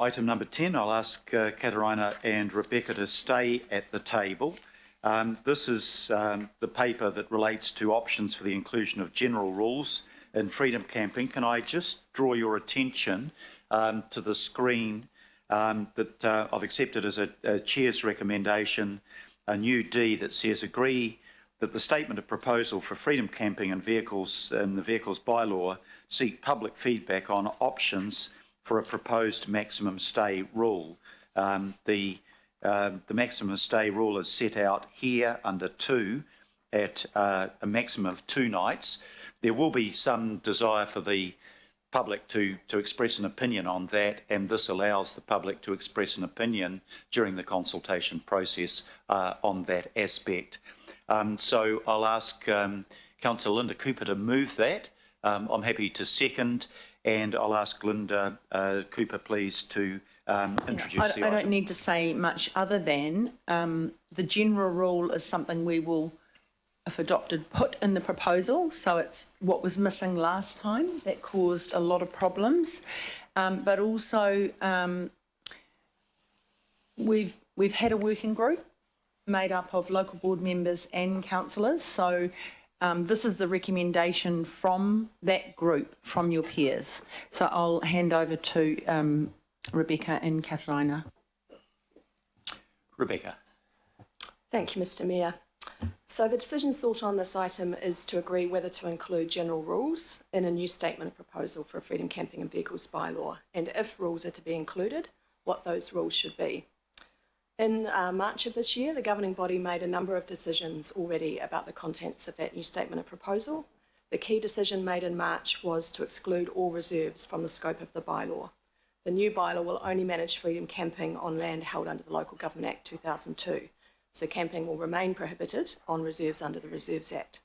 Item number 10, I'll ask Katarina and Rebecca to stay at the table. This is the paper that relates to options for the inclusion of general rules in freedom camping. Can I just draw your attention to the screen that I've accepted as a Chair's recommendation, a new D that says agree that the statement of proposal for freedom camping and vehicles in the vehicles bylaw seek public feedback on options for a proposed maximum stay rule. The maximum stay rule is set out here under 2 at a maximum of 2 nights. There will be some desire for the public to express an opinion on that, and this allows the public to express an opinion during the consultation process on that aspect. So I'll ask Councillor Linda Cooper to move that. I'm happy to second, and I'll ask Linda Cooper, please, to introduce the item. I don't need to say much other than the general rule is something we will, if adopted, put in the proposal. So it's what was missing last time that caused a lot of problems. But also we've had a working group made up of local board members and councillors. So this is the recommendation from that group, from your peers. So I'll hand over to Rebecca and Katarina. Rebecca. Thank you, Mr Mayor. So the decision sought on this item is to agree whether to include general rules in a new statement of proposal for a freedom camping and vehicles bylaw, and if rules are to be included, what those rules should be. In March of this year, the governing body made a number of decisions already about the contents of that new statement of proposal. The key decision made in March was to exclude all reserves from the scope of the bylaw. The new bylaw will only manage freedom camping on land held under the Local Government Act 2002. So camping will remain prohibited on reserves under the Reserves Act.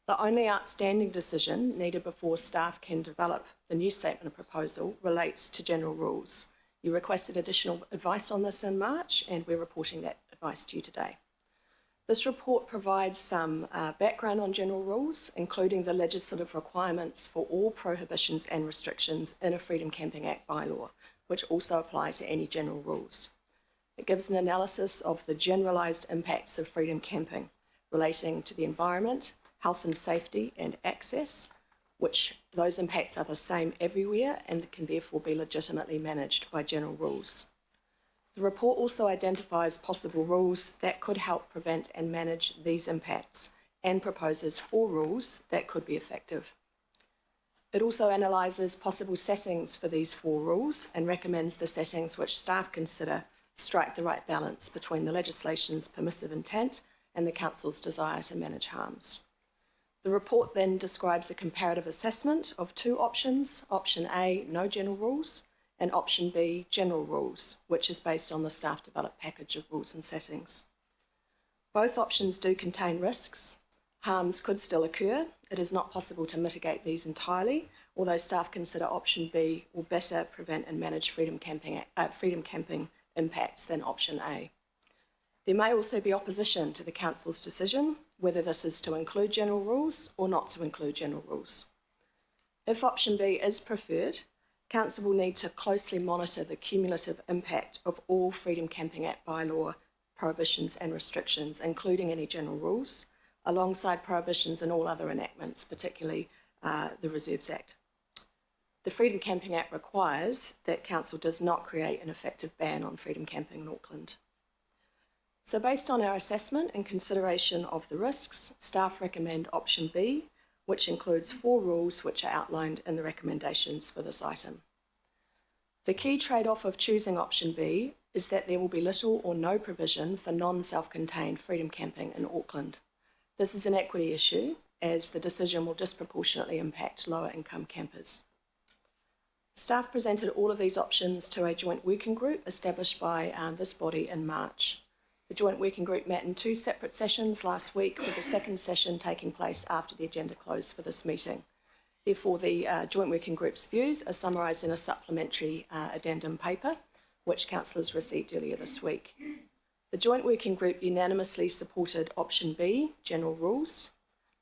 The only outstanding decision needed before staff can develop the new statement of proposal relates to general rules. You requested additional advice on this in March, and we're reporting that advice to you today. This report provides some background on general rules, including the legislative requirements for all prohibitions and restrictions in a Freedom Camping Act bylaw, which also apply to any general rules. It gives an analysis of the generalised impacts of freedom camping relating to the environment, health and safety and access, which those impacts are the same everywhere and can therefore be legitimately managed by general rules. The report also identifies possible rules that could help prevent and manage these impacts and proposes 4 rules that could be effective. It also analyses possible settings for these 4 rules and recommends the settings which staff consider strike the right balance between the legislation's permissive intent and the Council's desire to manage harms. The report then describes a comparative assessment of 2 options, option A, no general rules, and option B, general rules, which is based on the staff-developed package of rules and settings. Both options do contain risks. Harms could still occur. It is not possible to mitigate these entirely, although staff consider option B will better prevent and manage freedom camping impacts than option A. There may also be opposition to the Council's decision, whether this is to include general rules or not to include general rules. If option B is preferred, Council will need to closely monitor the cumulative impact of all Freedom Camping Act bylaw prohibitions and restrictions, including any general rules, alongside prohibitions in all other enactments, particularly the Reserves Act. The Freedom Camping Act requires that Council does not create an effective ban on freedom camping in Auckland. So based on our assessment and consideration of the risks, staff recommend option B, which includes 4 rules which are outlined in the recommendations for this item. The key trade-off of choosing option B is that there will be little or no provision for non-self-contained freedom camping in Auckland. This is an equity issue, as the decision will disproportionately impact lower income campers. Staff presented all of these options to a joint working group established by this body in March. The joint working group met in 2 separate sessions last week, with the second session taking place after the agenda closed for this meeting. Therefore, the joint working group's views are summarised in a supplementary addendum paper, which councillors received earlier this week. The joint working group unanimously supported option B, general rules.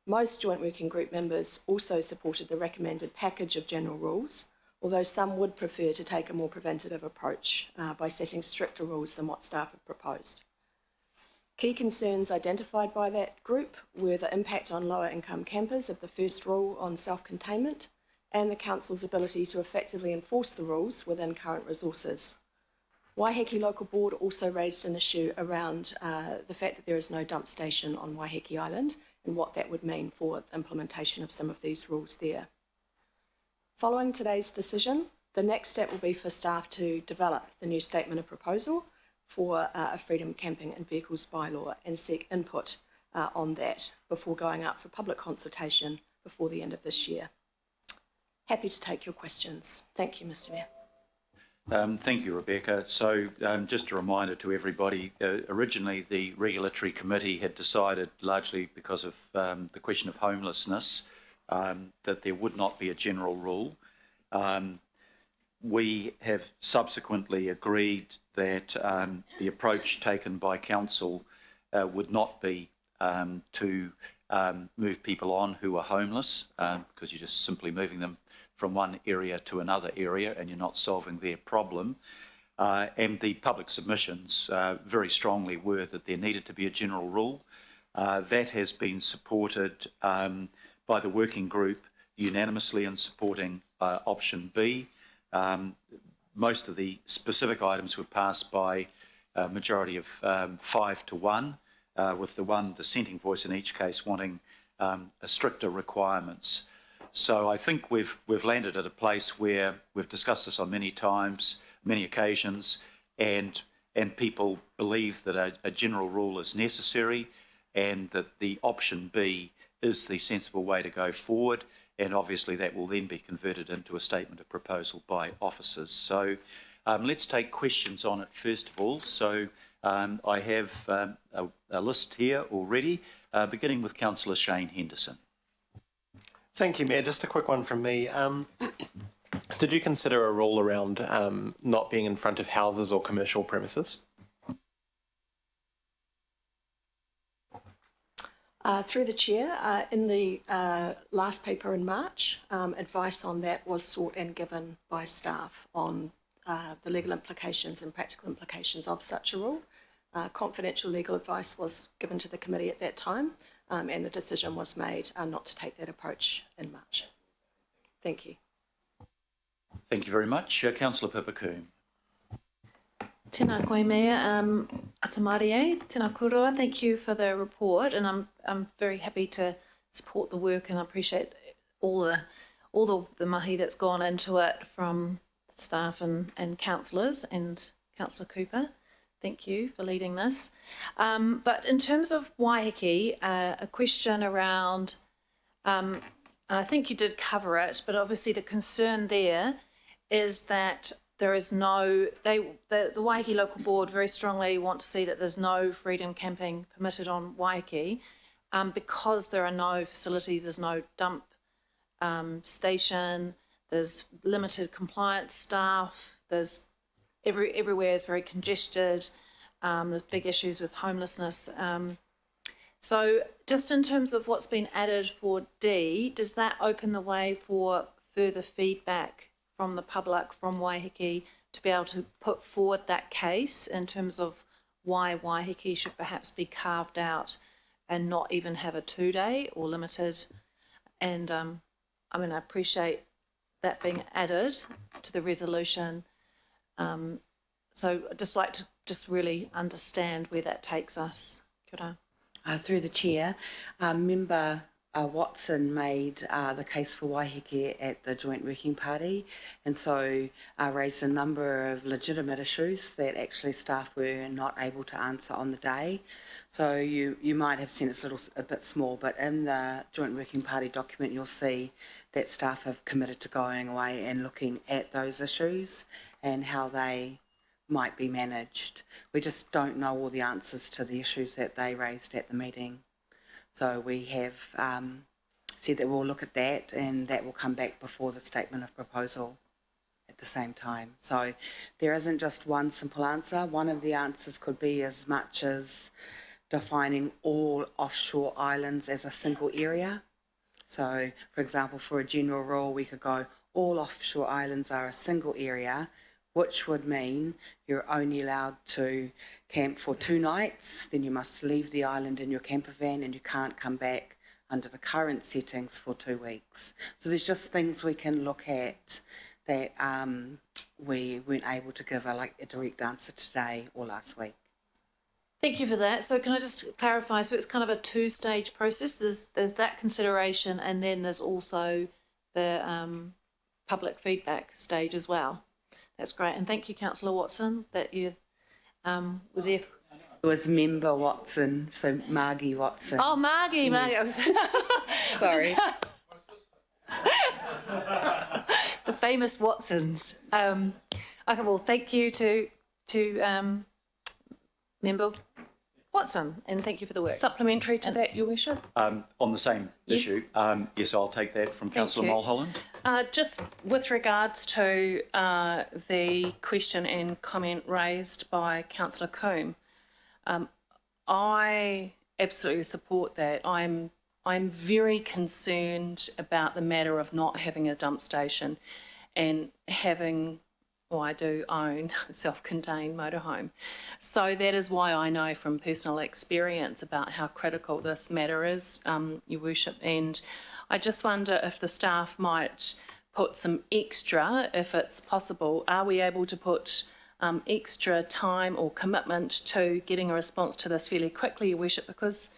Most joint working group members also supported the recommended package of general rules, although some would prefer to take a more preventative approach by setting stricter rules than what staff have proposed. Key concerns identified by that group were the impact on lower income campers of the first rule on self-containment and the council's ability to effectively enforce the rules within current resources. Waiheke Local Board also raised an issue around the fact that there is no dump station on Waiheke Island and what that would mean for the implementation of some of these rules there. Following today's decision, the next step will be for staff to develop the new statement of proposal for a freedom camping and vehicles bylaw and seek input on that before going out for public consultation before the end of this year. Happy to take your questions. Thank you, Mr. Mayor. Thank you, Rebecca. So just a reminder to everybody, originally the Regulatory Committee had decided, largely because of the question of homelessness, that there would not be a general rule. We have subsequently agreed that the approach taken by Council would not be to move people on who are homeless, because you're just simply moving them from one area to another area and you're not solving their problem. And the public submissions very strongly were that there needed to be a general rule. That has been supported by the working group unanimously in supporting option B. Most of the specific items were passed by a majority of 5 to 1, with the one dissenting voice in each case wanting a stricter requirements. So I think we've landed at a place where we've discussed this on many occasions, and people believe that a general rule is necessary and that the option B is the sensible way to go forward, and obviously that will then be converted into a statement of proposal by officers. So let's take questions on it first of all. So I have a list here already, beginning with Councillor Shane Henderson. Thank you, Mayor. Just a quick one from me. Did you consider a rule around not being in front of houses or commercial premises? Through the Chair, in the last paper in March, advice on that was sought and given by staff on the legal implications and practical implications of such a rule. Confidential legal advice was given to the committee at that time, and the decision was made not to take that approach in March. Thank you. Thank you very much. Councillor Pipacoon. Tēnā koe Mayor, Atamarie, tēnā koroa, thank you for the report, and I'm very happy to support the work, and I appreciate all the mahi that's gone into it from staff and councillors and Councillor Cooper. Thank you for leading this. But in terms of Waiheke, a question around, and I think you did cover it, but obviously the concern there is that there is no, the Waiheke Local Board very strongly want to see that there's no freedom camping permitted on Waiheke because there are no facilities, there's no dump station, there's limited compliance staff, there's everywhere is very congested, there's big issues with homelessness. So just in terms of what's been added for D, does that open the way for further feedback from the public, from Waiheke, to be able to put forward that case in terms of why Waiheke should perhaps be carved out and not even have a 2-day or limited? And I mean, I appreciate that being added to the resolution. So I'd just like to just really understand where that takes us. Kia ora. Through the Chair, Member Watson made the case for Waiheke at the Joint Working Party, and so raised a number of legitimate issues that actually staff were not able to answer on the day. So you might have seen it's a bit small, but in the Joint Working Party document you'll see that staff have committed to going away and looking at those issues and how they might be managed. We just don't know all the answers to the issues that they raised at the meeting. So we have said that we'll look at that, and that will come back before the statement of proposal at the same time. So there isn't just one simple answer. One of the answers could be as much as defining all offshore islands as a single area. So, for example, for a general rule, we could go all offshore islands are a single area, which would mean you're only allowed to camp for 2 nights, then you must leave the island in your camper van and you can't come back under the current settings for 2 weeks. So there's just things we can look at that we weren't able to give a direct answer today or last week. Thank you for that. So can I just clarify? So it's kind of a 2-stage process. There's that consideration, and then there's also the public feedback stage as well. That's great. And thank you, Councillor Watson, that you were there. It was Member Watson, so Margie Watson. Oh, Margie. Sorry. The famous Watsons. Okay, well, thank you to Member Watson, and thank you for the work. Supplementary to that, Your Worship? On the same Yes. issue, yes, I'll take that from Councillor you. Mulholland. Just with regards to the question and comment raised by Councillor Coombe, I absolutely support that. I'm very concerned about the matter of not having a dump station and having, well, I do own a self-contained motorhome. So that is why I know from personal experience about how critical this matter is, Your Worship. And I just wonder if the staff might put some extra, if it's possible, are we able to put extra time or commitment to getting a response to this fairly quickly, Your Worship? Because,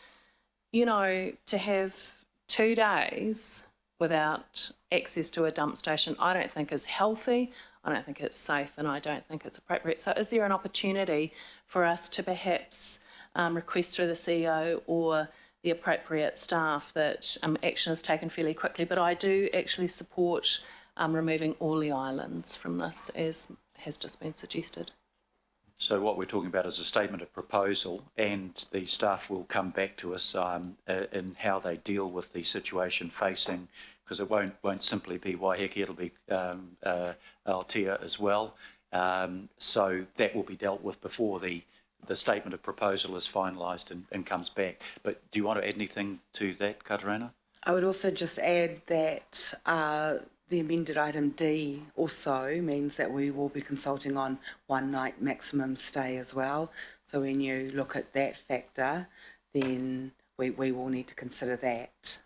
you know, to have 2 days without access to a dump station, I don't think is healthy. I don't think it's safe, and I don't think it's appropriate. So is there an opportunity for us to perhaps request through the CEO or the appropriate staff that action is taken fairly quickly? But I do actually support removing all the islands from this, as has just been suggested. So what we're talking about is a statement of proposal, and the staff will come back to us in how they deal with the situation facing, because it won't simply be Waiheke, it'll be Aotea as well. So that will be dealt with before the statement of proposal is finalised and comes back. But do you want to add anything to that, Katarina? I would also just add that the amended item D also means that we will be consulting on 1 night maximum stay as well. So when you look at that factor, then we will need to consider that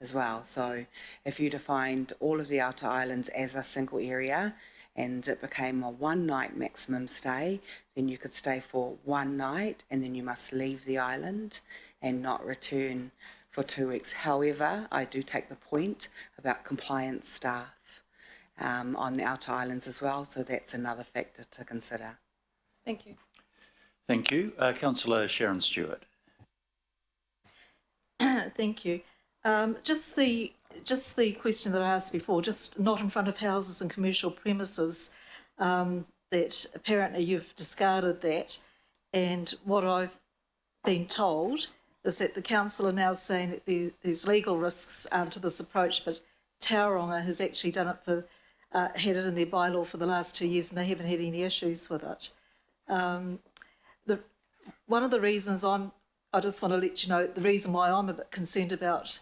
as well. So if you defined all of the outer islands as a single area and it became a 1 night maximum stay, then you could stay for 1 night and then you must leave the island and not return for 2 weeks. However, I do take the point about compliance staff on the outer islands as well, so that's another factor to consider. Thank you. Thank you. Councillor Sharon Stewart. Thank you. Just the question that I asked before, just not in front of houses and commercial premises, that apparently you've discarded that, and what I've been told is that the council are now saying that there's legal risks to this approach, but Tauranga has actually done it for, had it in their bylaw for the last 2 years, and they haven't had any issues with it. One of the reasons I just want to let you know, the reason why I'm a bit concerned about,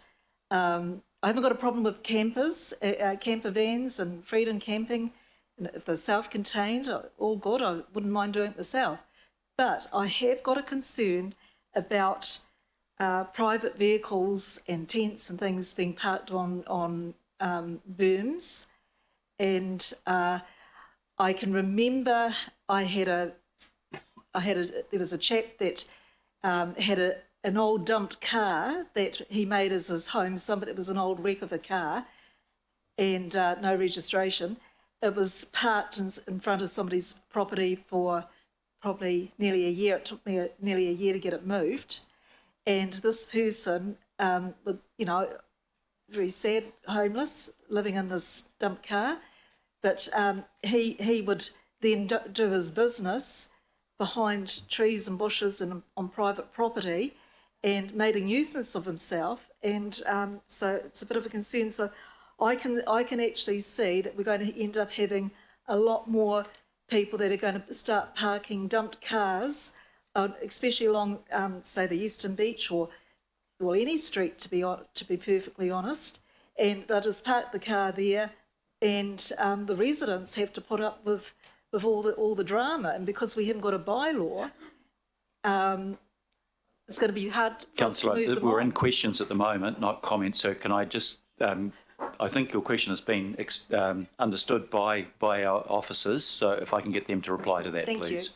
I haven't got a problem with campers, camper vans and freedom camping, and if they're self-contained, all good, I wouldn't mind doing it myself. But I have got a concern about private vehicles and tents and things being parked on berms, and I can remember there was a chap that had an old dumped car that he made as his home. It was an old wreck of a car and no registration. It was parked in front of somebody's property for probably nearly a year. It took me nearly a year to get it moved. And this person, very sad, homeless, living in this dumped car, but he would then do his business behind trees and bushes and on private property, and made a nuisance of himself. And so it's a bit of a concern. So I can actually see that we're going to end up having a lot more people that are going to start parking dumped cars, especially along, say, the Eastern Beach or any street, to be perfectly honest. And they'll just park the car there, and the residents have to put up with all the drama. And because we haven't got a bylaw, it's going to be hard for us to Councillor, move them we're on. in questions at the moment, not comments, so can I just, I think your question has been understood by our officers, so if I can get them to reply to that, Thank you. please.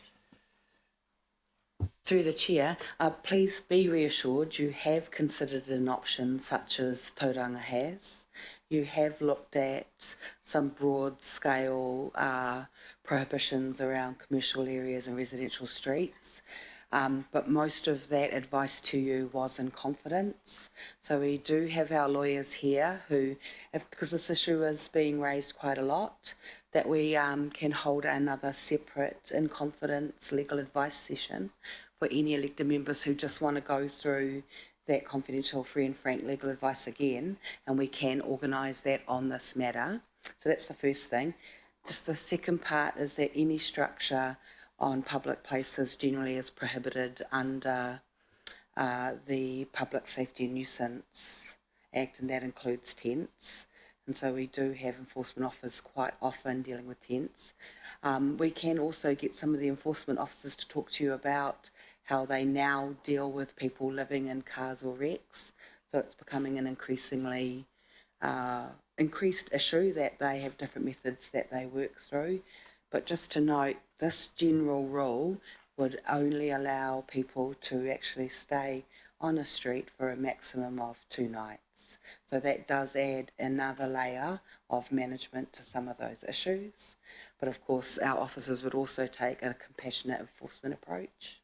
Through the chair, please be reassured you have considered an option such as Tauranga has. You have looked at some broad scale prohibitions around commercial areas and residential streets. But most of that advice to you was in confidence. So we do have our lawyers here who, because this issue is being raised quite a lot, that we can hold another separate in confidence legal advice session for any elected members who just want to go through that confidential, free and frank legal advice again, and we can organise that on this matter. So that's the first thing. Just the second part is that any structure on public places generally is prohibited under the Public Safety and Nuisance Act, and that includes tents. And so we do have enforcement officers quite often dealing with tents. We can also get some of the enforcement officers to talk to you about how they now deal with people living in cars or wrecks. So it's becoming an increasingly increased issue that they have different methods that they work through. But just to note, this general rule would only allow people to actually stay on a street for a maximum of 2 nights. So that does add another layer of management to some of those issues. But of course, our officers would also take a compassionate enforcement approach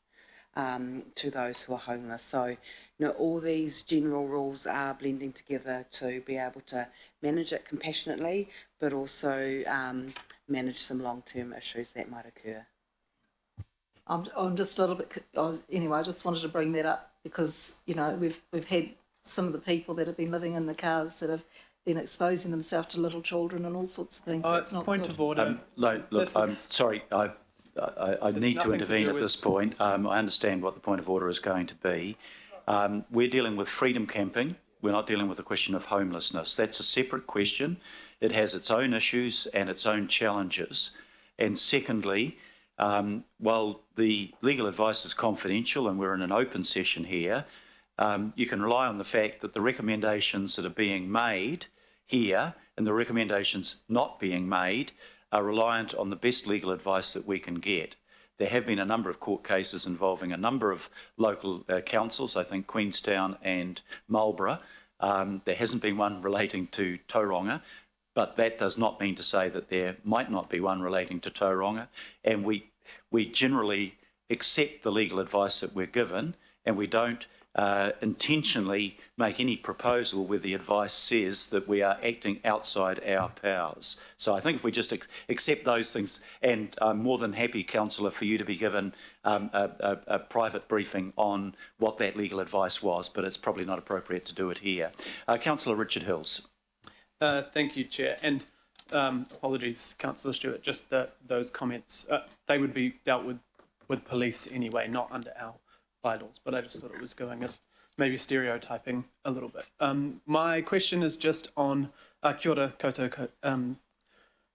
to those who are homeless. So, you know, all these general rules are blending together to be able to manage it compassionately, but also manage some long-term issues that might occur. I'm just a little bit. Anyway, I just wanted to bring that up because you know we've had some of the people that have been living in the cars that have been exposing themselves to little children and all sorts of things. That's not Point good. of order. Look, I'm sorry, I need to nothing to intervene do at with- this point. I understand what the point of order is going to be. We're dealing with freedom camping. We're not dealing with the question of homelessness. That's a separate question. It has its own issues and its own challenges. And secondly, while the legal advice is confidential and we're in an open session here, you can rely on the fact that the recommendations that are being made here and the recommendations not being made are reliant on the best legal advice that we can get. There have been a number of court cases involving a number of local councils, I think Queenstown and Marlborough. There hasn't been one relating to Tauranga, but that does not mean to say that there might not be one relating to Tauranga. And we generally accept the legal advice that we're given, and we don't intentionally make any proposal where the advice says that we are acting outside our powers. So I think if we just accept those things, and I'm more than happy, Councillor, for you to be given a private briefing on what that legal advice was, but it's probably not appropriate to do it here. Councillor Richard Hills. Thank you, Chair. And apologies, Councillor Stewart, just that those comments, they would be dealt with police anyway, not under our bylaws, but I just thought it was going at maybe stereotyping a little bit. My question is just on kia ora koutou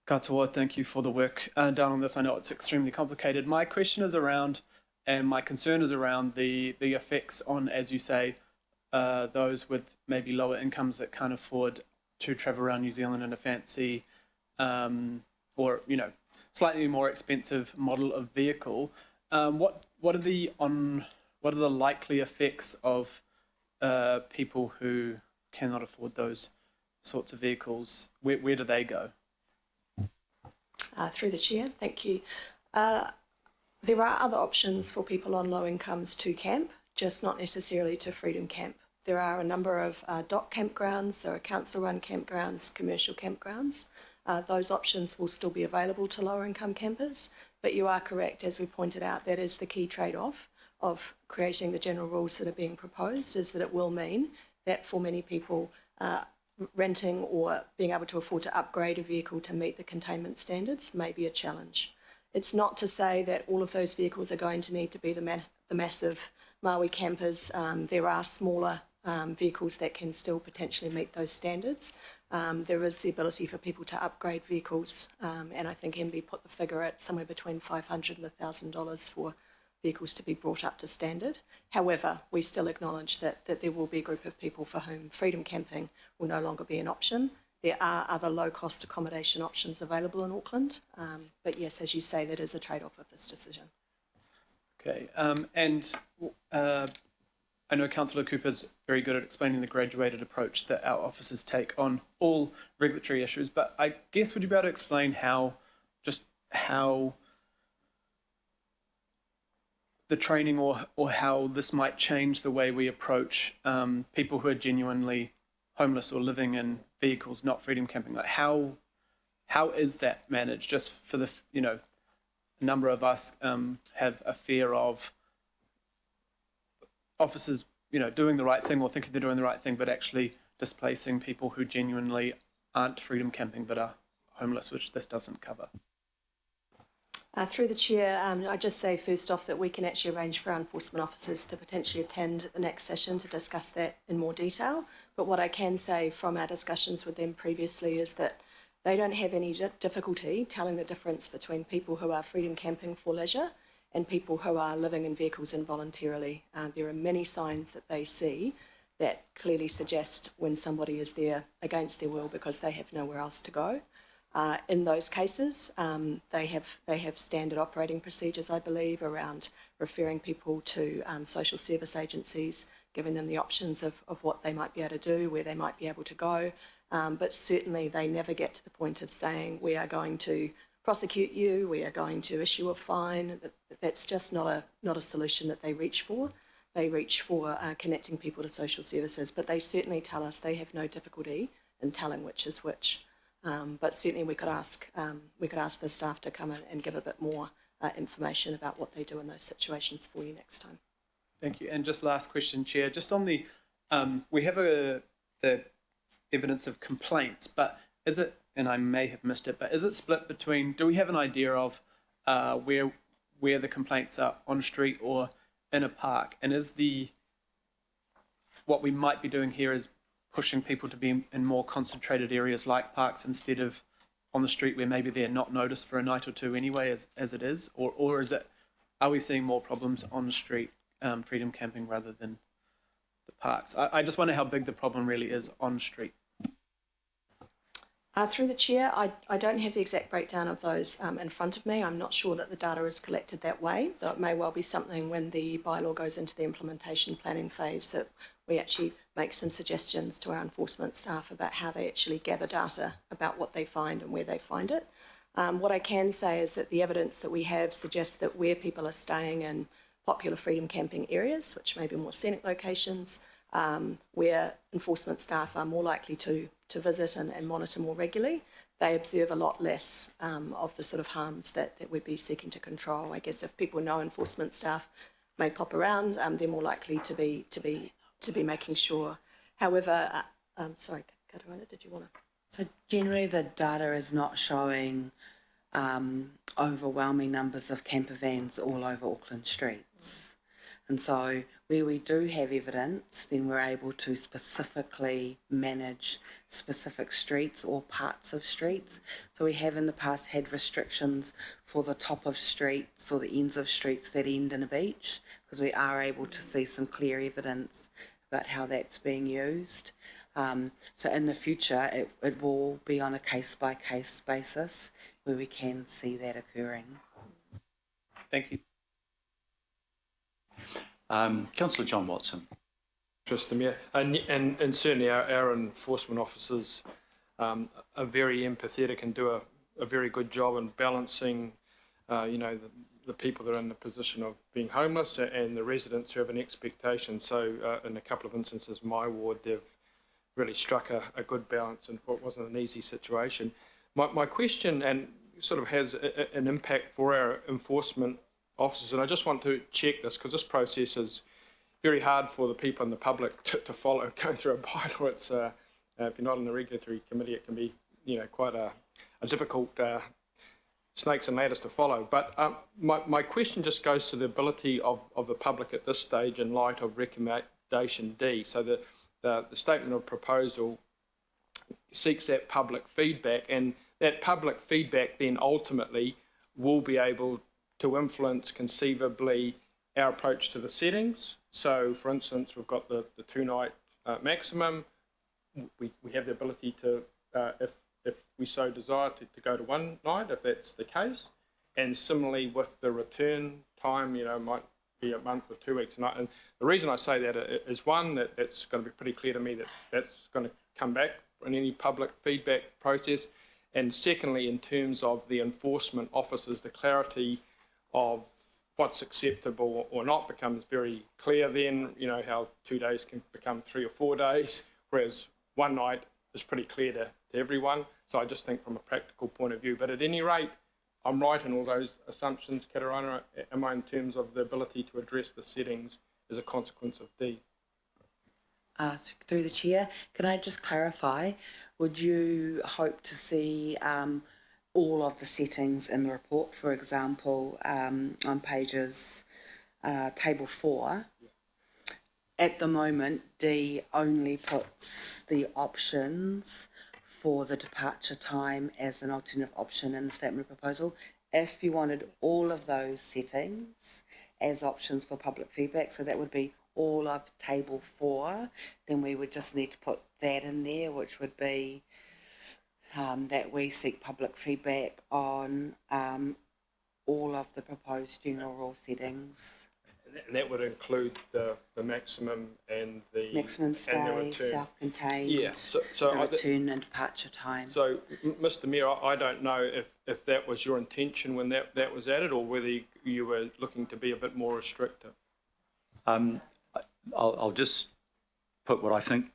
katoa. Thank you for the work done on this. I know it's extremely complicated. My question is around, and my concern is around the effects on, as you say, those with maybe lower incomes that can't afford to travel around New Zealand in a fancy or, you know, slightly more expensive model of vehicle. What are the likely effects of people who cannot afford those sorts of vehicles? Where do they go? Through the chair, thank you. There are other options for people on low incomes to camp, just not necessarily to freedom camp. There are a number of dock campgrounds, there are council-run campgrounds, commercial campgrounds. Those options will still be available to lower income campers, but you are correct, as we pointed out, that is the key trade-off of creating the general rules that are being proposed, is that it will mean that for many people renting or being able to afford to upgrade a vehicle to meet the containment standards may be a challenge. It's not to say that all of those vehicles are going to need to be the massive Maui campers. There are smaller vehicles that can still potentially meet those standards. There is the ability for people to upgrade vehicles, and I think MB put the figure at somewhere between $500 and $1,000 for vehicles to be brought up to standard. However, we still acknowledge that there will be a group of people for whom freedom camping will no longer be an option. There are other low-cost accommodation options available in Auckland, but yes, as you say, that is a trade-off of this decision. Okay, I know Councillor Cooper's very good at explaining the graduated approach that our officers take on all regulatory issues, but I guess would you be able to explain how the training or how this might change the way we approach people who are genuinely homeless or living in vehicles not freedom camping? Like how is that managed? Just for the, a number of us have a fear of officers, doing the right thing or thinking they're doing the right thing, but actually displacing people who genuinely aren't freedom camping but are homeless, which this doesn't cover. Through the chair, I just say first off that we can actually arrange for our enforcement officers to potentially attend the next session to discuss that in more detail. But what I can say from our discussions with them previously is that they don't have any difficulty telling the difference between people who are freedom camping for leisure and people who are living in vehicles involuntarily. There are many signs that they see that clearly suggest when somebody is there against their will because they have nowhere else to go. In those cases, they have standard operating procedures, I believe, around referring people to social service agencies, giving them the options of what they might be able to do, where they might be able to go. But certainly they never get to the point of saying, we are going to prosecute you, we are going to issue a fine. That's just not a solution that they reach for. They reach for connecting people to social services, but they certainly tell us they have no difficulty in telling which is which. But certainly we could ask the staff to come in and give a bit more information about what they do in those situations for you next time. Thank you. And just last question, Chair, just on the, we have the evidence of complaints, but is it, and I may have missed it, but is it split between, do we have an idea of where the complaints are on street or in a park? And is what we might be doing here is pushing people to be in more concentrated areas like parks instead of on the street where maybe they're not noticed for a night or two anyway as it is? Or is it, are we seeing more problems on the street, freedom camping rather than the parks? I just wonder how big the problem really is on street. Through the chair, I don't have the exact breakdown of those in front of me. I'm not sure that the data is collected that way, though it may well be something when the bylaw goes into the implementation planning phase that we actually make some suggestions to our enforcement staff about how they actually gather data about what they find and where they find it. What I can say is that the evidence that we have suggests that where people are staying in popular freedom camping areas, which may be more scenic locations, where enforcement staff are more likely to visit and monitor more regularly, they observe a lot less of the sort of harms that we'd be seeking to control. I guess if people know enforcement staff may pop around, they're more likely to be making sure. However, sorry, Katarina, did you want to? So generally the data is not showing overwhelming numbers of camper vans all over Auckland streets. And so where we do have evidence, then we're able to specifically manage specific streets or parts of streets. So we have in the past had restrictions for the top of streets or the ends of streets that end in a beach, because we are able to see some clear evidence about how that's being used. So in the future, it will be on a case-by-case basis where we can see that occurring. Thank you. Councillor John Watson. Interesting, yeah. And certainly our enforcement officers are very empathetic and do a very good job in balancing, the people that are in the position of being homeless and the residents who have an expectation. So in a couple of instances, my ward, they've really struck a good balance in what wasn't an easy situation. My question, and sort of has an impact for our enforcement officers, and I just want to check this because this process is very hard for the people in the public to follow. Going through a bylaw, it's if you're not in the regulatory committee, it can be quite a difficult snakes and ladders to follow. But my question just goes to the ability of the public at this stage in light of recommendation D. So the statement of proposal seeks that public feedback, and that public feedback then ultimately will be able to influence conceivably our approach to the settings. So, for instance, we've got the 2-night maximum. We have the ability to, if we so desire, to go to 1 night, if that's the case. And similarly with the return time, might be a month or 2 weeks. And the reason I say that is, one, that's going to be pretty clear to me that that's going to come back in any public feedback process. And secondly, in terms of the enforcement officers, the clarity of what's acceptable or not becomes very clear then, how 2 days can become 3 or 4 days, whereas 1 night is pretty clear to everyone. So I just think from a practical point of view, but at any rate, I'm right in all those assumptions, Katarina, am I, in terms of the ability to address the settings as a consequence of D? Through the chair, can I just clarify, would you hope to see all of the settings in the report, for example, on pages, table 4? At the moment, D only puts the options for the departure time as an alternative option in the statement of proposal. If you wanted all of those settings as options for public feedback, so that would be all of table 4, then we would just need to put that in there, which would be that we seek public feedback on all of the proposed general rule settings. And that would include the maximum and the Maximum and the stay, return. self-contained, Yeah, so the return and departure time. So, Mr. Mayor, I don't know if that was your intention when that was added, or whether you were looking to be a bit more restrictive. I'll just put what I think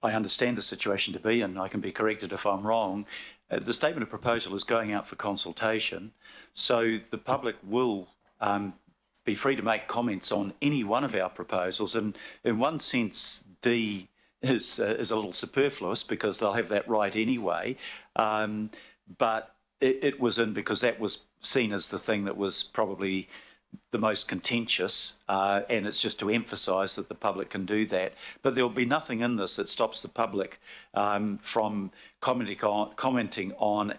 I understand the situation to be, and I can be corrected if I'm wrong. The statement of proposal is going out for consultation, so the public will be free to make comments on any one of our proposals. And in one sense, D is a little superfluous because they'll have that right anyway. But it was in because that was seen as the thing that was probably the most contentious, and it's just to emphasise that the public can do that. But there'll be nothing in this that stops the public from commenting on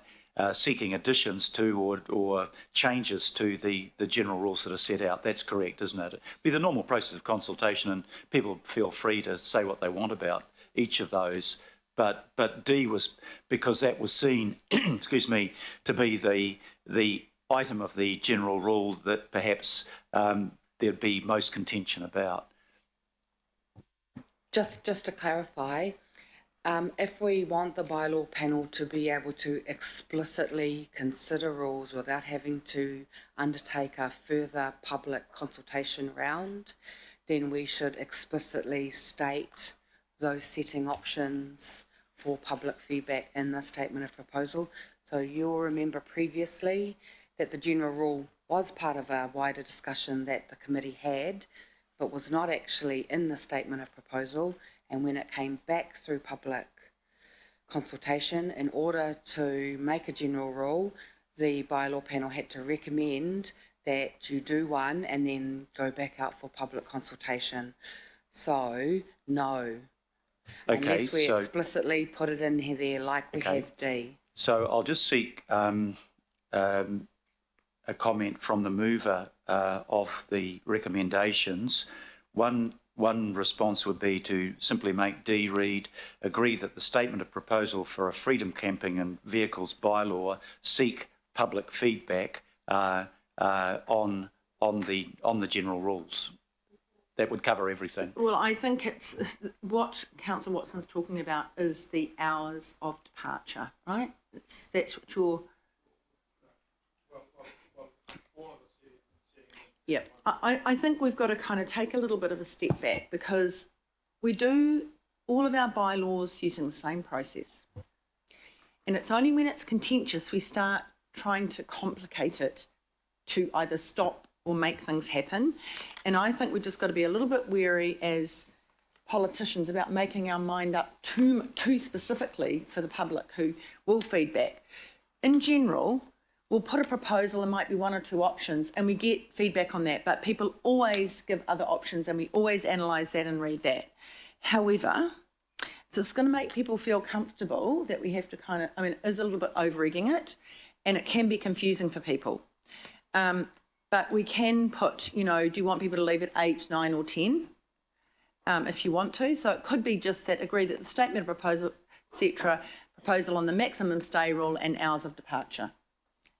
seeking additions to or changes to the general rules that are set out. That's correct, isn't it? It'll be the normal process of consultation, and people feel free to say what they want about each of those. But D was because that was seen, excuse me, to be the item of the general rule that perhaps there'd be most contention about. Just to clarify, if we want the bylaw panel to be able to explicitly consider rules without having to undertake a further public consultation round, then we should explicitly state those setting options for public feedback in the statement of proposal. So you'll remember previously that the general rule was part of a wider discussion that the committee had, but was not actually in the statement of proposal. And when it came back through public consultation, in order to make a general rule, the bylaw panel had to recommend that you do one and then go back out for public consultation. So, no. Okay, unless we so explicitly put it in here there like we have D. So I'll just seek a comment from the mover of the recommendations. One response would be to simply make D read, agree that the statement of proposal for a freedom camping and vehicles bylaw seek public feedback on the general rules. That would cover everything. Well, I think it's what Councillor Watson's talking about is the hours of departure, right? That's what you're. Yeah, I think we've got to kind of take a little bit of a step back because we do all of our bylaws using the same process. And it's only when it's contentious we start trying to complicate it to either stop or make things happen. And I think we've just got to be a little bit wary as politicians about making our mind up too specifically for the public who will feedback. In general, we'll put a proposal, there might be one or two options, and we get feedback on that, but people always give other options and we always analyse that and read that. However, it's going to make people feel comfortable that we have to kind of, it is a little bit over-egging it, and it can be confusing for people. But we can put, do you want people to leave at 8, 9 or 10 if you want to? So it could be just that agree that the statement of proposal, etc., proposal on the maximum stay rule and hours of departure,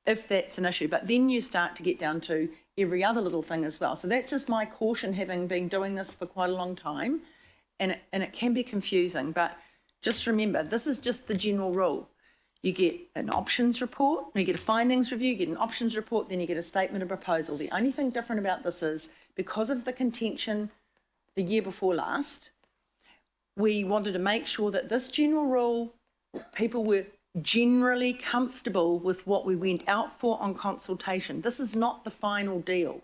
if that's an issue. But then you start to get down to every other little thing as well. So that's just my caution, having been doing this for quite a long time, and it can be confusing. But just remember, this is just the general rule. You get an options report, you get a findings review, you get an options report, then you get a statement of proposal. The only thing different about this is, because of the contention the year before last, we wanted to make sure that this general rule, people were generally comfortable with what we went out for on consultation. This is not the final deal.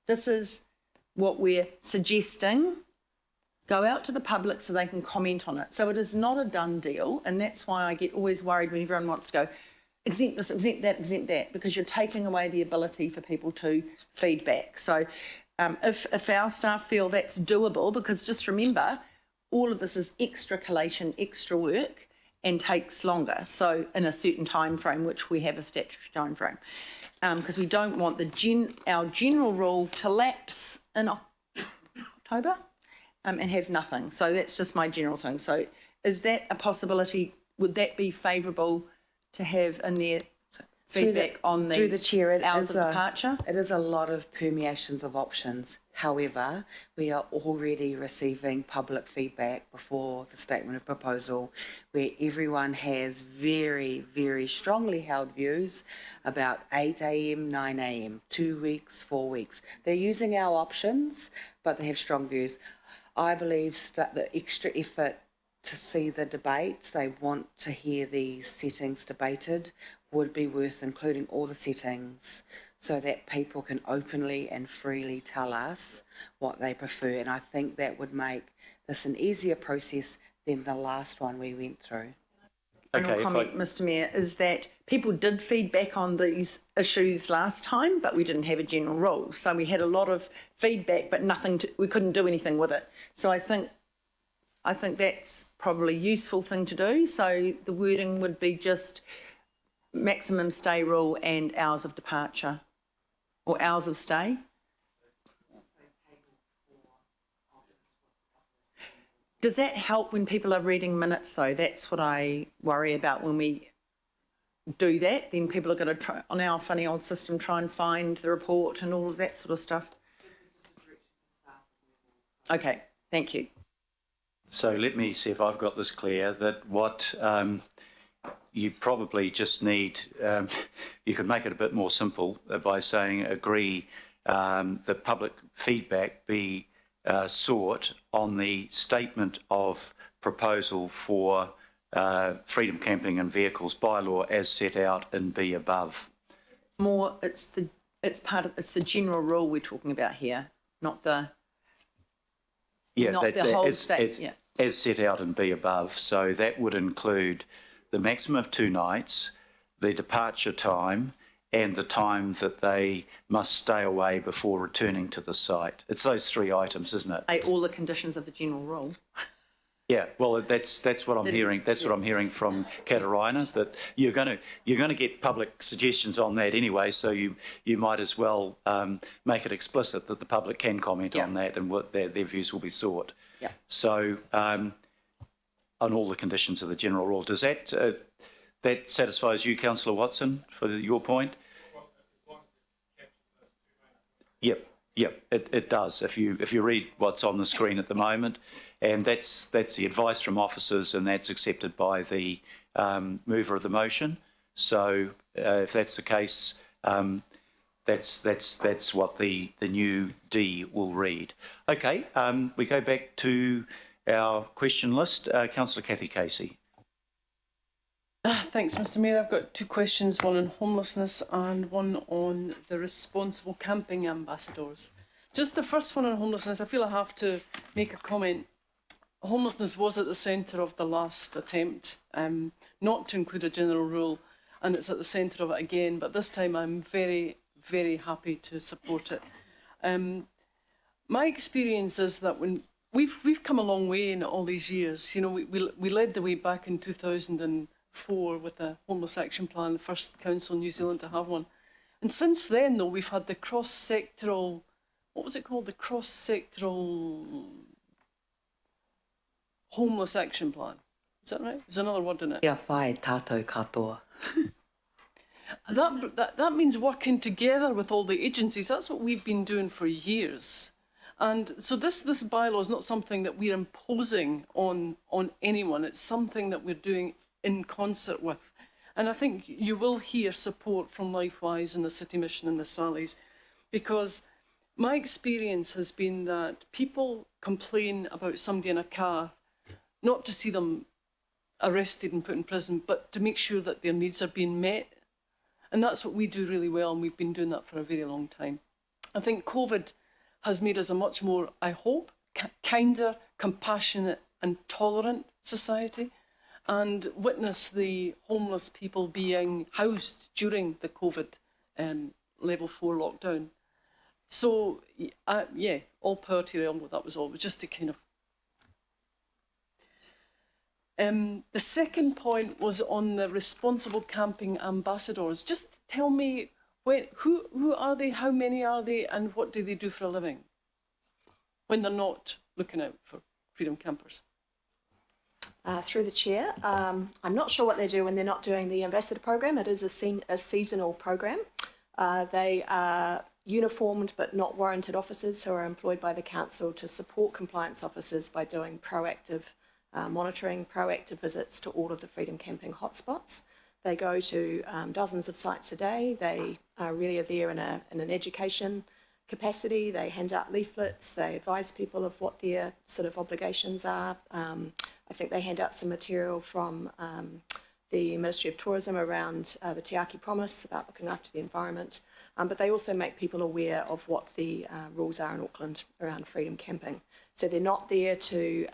This is what we're suggesting go out to the public so they can comment on it. So it is not a done deal, and that's why I get always worried when everyone wants to go exempt this, exempt that, because you're taking away the ability for people to feedback. So if our staff feel that's doable, because just remember, all of this is extra collation, extra work, and takes longer, so in a certain time frame, which we have a statutory time frame, because we don't want our general rule to lapse in October and have nothing. So that's just my general thing. So is that a possibility? Would that be favourable to have in their feedback on the, through the chair, hours of departure? It is a lot of permeations of options. However, we are already receiving public feedback before the statement of proposal, where everyone has very, very strongly held views about 8 a.m, 9 a.m, 2 weeks, 4 weeks. They're using our options, but they have strong views. I believe the extra effort to see the debates, they want to hear these settings debated, would be worth including all the settings so that people can openly and freely tell us what they prefer. And I think that would make this an easier process than the last one we went through. Final comment, Mr Mayor, is that people did feedback on these issues last time, but we didn't have a general rule. So we had a lot of feedback, but we couldn't do anything with it. So I think that's probably a useful thing to do. So the wording would be just maximum stay rule and hours of departure, or hours of stay. Does that help when people are reading minutes, though? That's what I worry about when we do that. Then people are going to try, on our funny old system, try and find the report and all of that sort of stuff. Okay, thank you. So let me see if I've got this clear, that what you probably just need, you could make it a bit more simple by saying agree the public feedback be sought on the statement of proposal for freedom camping and vehicles bylaw as set out in B above. More, it's the general rule we're talking about here, not the whole state. Yeah. As set out in B above. So that would include the maximum of 2 nights, the departure time, and the time that they must stay away before returning to the site. It's those 3 items, isn't it? All the conditions of the general rule. Yeah, well, that's what I'm hearing. That's what I'm hearing from Catarina, is that you're going to get public suggestions on that anyway. So you might as well make it explicit that the public can comment on that, and what their views will be sought. Yeah. So on all the conditions of the general rule, does that satisfies you, Councillor Watson, for your point? Yep, it does. If you read what's on the screen at the moment, and that's the advice from officers, and that's accepted by the mover of the motion. So if that's the case, that's what the new D will read. Okay, we go back to our question list. Councillor Cathy Casey. Thanks, Mr Mayor. I've got 2 questions, one on homelessness and one on the responsible camping ambassadors. Just the first one on homelessness, I feel I have to make a comment. Homelessness was at the centre of the last attempt not to include a general rule, and it's at the centre of it again, but this time I'm very, very happy to support it. My experience is that when we've come a long way in all these years. You know, we led the way back in 2004 with the Homeless Action Plan, the first council in New Zealand to have one. And since then, though, we've had the cross-sectoral, what was it called? The cross-sectoral Homeless Action Plan. Is that right? There's another word in it. Ia whai tātou katoa. That means working together with all the agencies. That's what we've been doing for years. And so this bylaw is not something that we're imposing on anyone. It's something that we're doing in concert with. And I think you will hear support from Lifewise and the City Mission and the Sallies, because my experience has been that people complain about somebody in a car, not to see them arrested and put in prison, but to make sure that their needs are being met. And that's what we do really well, and we've been doing that for a very long time. I think COVID has made us a much more, I hope, kinder, compassionate and tolerant society, and witness the homeless people being housed during the COVID level 4 lockdown. So, yeah, all power to them. That was all. It was just to kind of... the second point was on the responsible camping ambassadors. Just tell me, who are they, how many are they, and what do they do for a living when they're not looking out for freedom campers? Through the chair, I'm not sure what they do when they're not doing the ambassador program. It is a seasonal program. They are uniformed but not warranted officers who are employed by the council to support compliance officers by doing proactive monitoring, proactive visits to all of the freedom camping hotspots. They go to dozens of sites a day. They really are there in an education capacity. They hand out leaflets. They advise people of what their sort of obligations are. I think they hand out some material from the Ministry of Tourism around the Te Aki Promise about looking after the environment. But they also make people aware of what the rules are in Auckland around freedom camping. So they're not there to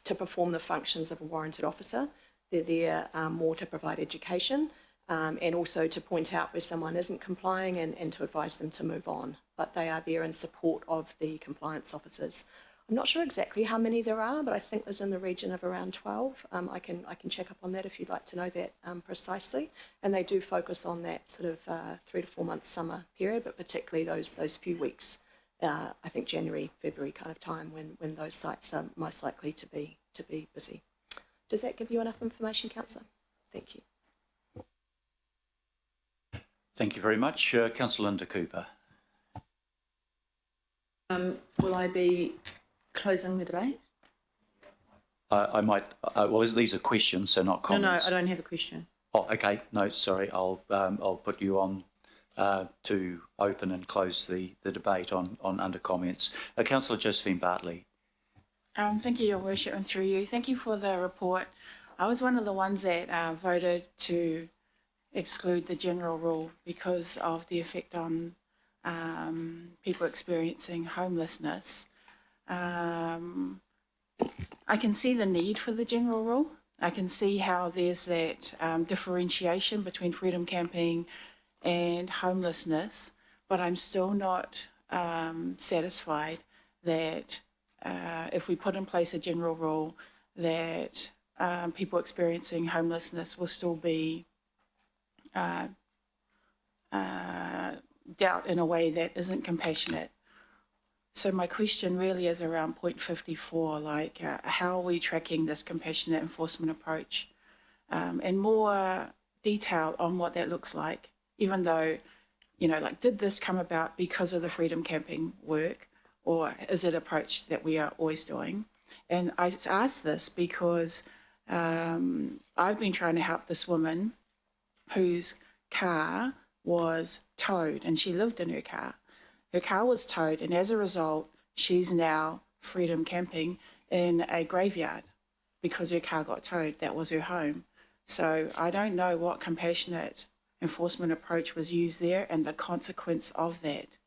perform the functions of a warranted officer. They're there more to provide education and also to point out where someone isn't complying and to advise them to move on. But they are there in support of the compliance officers. I'm not sure exactly how many there are, but I think there's in the region of around 12. I can check up on that if you'd like to know that precisely. And they do focus on that sort of 3 to 4 month summer period, but particularly those few weeks. I think January, February kind of time when those sites are most likely to be busy. Does that give you enough information, Councillor? Thank you. Thank you very much. Councillor Linda Cooper. Will I be closing the debate? I might, well, these are questions, so not comments. No, I don't have a question. Oh, okay. No, sorry. I'll put you on to open and close the debate on under comments. Councillor Josephine Bartley. Thank you, Your Worship, and through you. Thank you for the report. I was one of the ones that voted to exclude the general rule because of the effect on people experiencing homelessness. I can see the need for the general rule. I can see how there's that differentiation between freedom camping and homelessness, but I'm still not satisfied that if we put in place a general rule that people experiencing homelessness will still be dealt in a way that isn't compassionate. So my question really is around point 54, like how are we tracking this compassionate enforcement approach, and more detail on what that looks like, even though, you know, like, did this come about because of the freedom camping work, or is it an approach that we are always doing? And I ask this because I've been trying to help this woman whose car was towed, and she lived in her car. Her car was towed, and as a result, she's now freedom camping in a graveyard because her car got towed. That was her home. So I don't know what compassionate enforcement approach was used there, and the consequence of that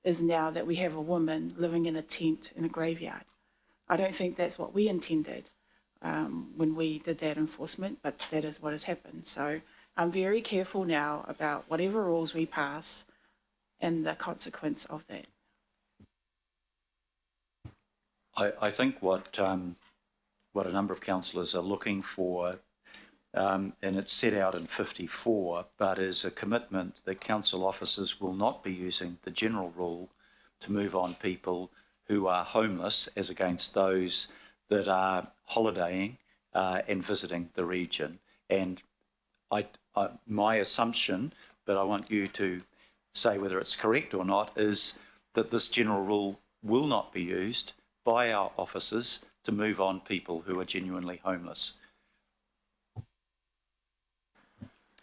is now that we have a woman living in a tent in a graveyard. I don't think that's what we intended when we did that enforcement, but that is what has happened. So I'm very careful now about whatever rules we pass and the consequence of that. I think what a number of councillors are looking for, and it's set out in 54, but is a commitment that council officers will not be using the general rule to move on people who are homeless as against those that are holidaying and visiting the region. And my assumption, but I want you to say whether it's correct or not, is that this general rule will not be used by our officers to move on people who are genuinely homeless.